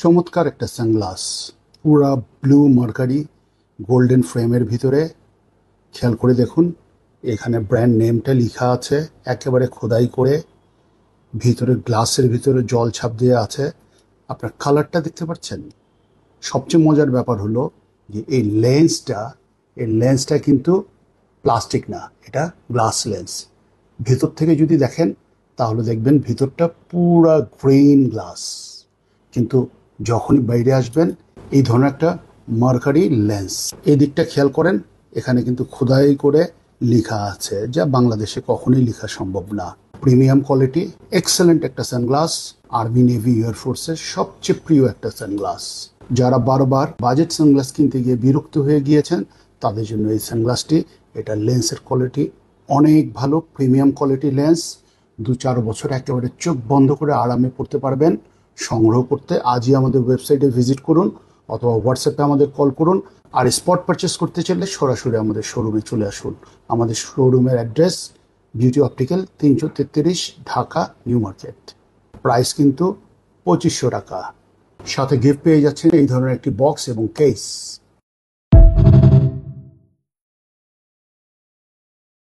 চমৎকার একটা সানগ্লাস, পুরা ব্লু মার্কারি গোল্ডেন ফ্রেমের ভিতরে। খেয়াল করে দেখুন, এখানে ব্র্যান্ড নেমটা লেখা আছে একেবারে খোদাই করে। ভিতরে গ্লাসের ভিতরে জল ছাপ দিয়ে আছে। আপনার কালারটা দেখতে পাচ্ছেন। সবচেয়ে মজার ব্যাপার হলো যে এই লেন্সটা কিন্তু প্লাস্টিক না, এটা গ্লাস লেন্স। ভেতর থেকে যদি দেখেন তাহলে দেখবেন ভিতরটা পুরা গ্রিন গ্লাস, কিন্তু যখনই বাইরে আসবেন এই ধরনের একটা মার্কারি লেন্স। এই দিকটা খেয়াল করেন, এখানে কিন্তু খোদাই করে লেখা আছে, যা বাংলাদেশে কখনোই লেখা সম্ভব না। প্রিমিয়াম কোয়ালিটি, এক্সেলেন্ট একটা সানগ্লাস। আর্মি, নেভি, এয়ারফোর্সের সবচেয়ে প্রিয় একটা সানগ্লাস। যারা বারবার বাজেট সানগ্লাস কিনতে গিয়ে বিরক্ত হয়ে গিয়েছেন তাদের জন্য এই সানগ্লাসটি। এটা লেন্সের কোয়ালিটি অনেক ভালো, প্রিমিয়াম কোয়ালিটি লেন্স। 2-4 বছর একেবারে চোখ বন্ধ করে আরামে পড়তে পারবেন। সংগ্রহ করতে আজই আমাদের ওয়েবসাইটে ভিজিট করুন অথবা হোয়াটসঅ্যাপে আমাদের কল করুন। আর স্পট পারচেস করতে চাইলে সরাসরি আমাদের শোরুমে চলে আসুন। আমাদের শোরুমের address beauty optical, 333 Dhaka new market. Price কিন্তু 2500 টাকা। সাথে গিফট পেয়ে যাচ্ছেন এই ধরনের একটি বক্স এবং কেস।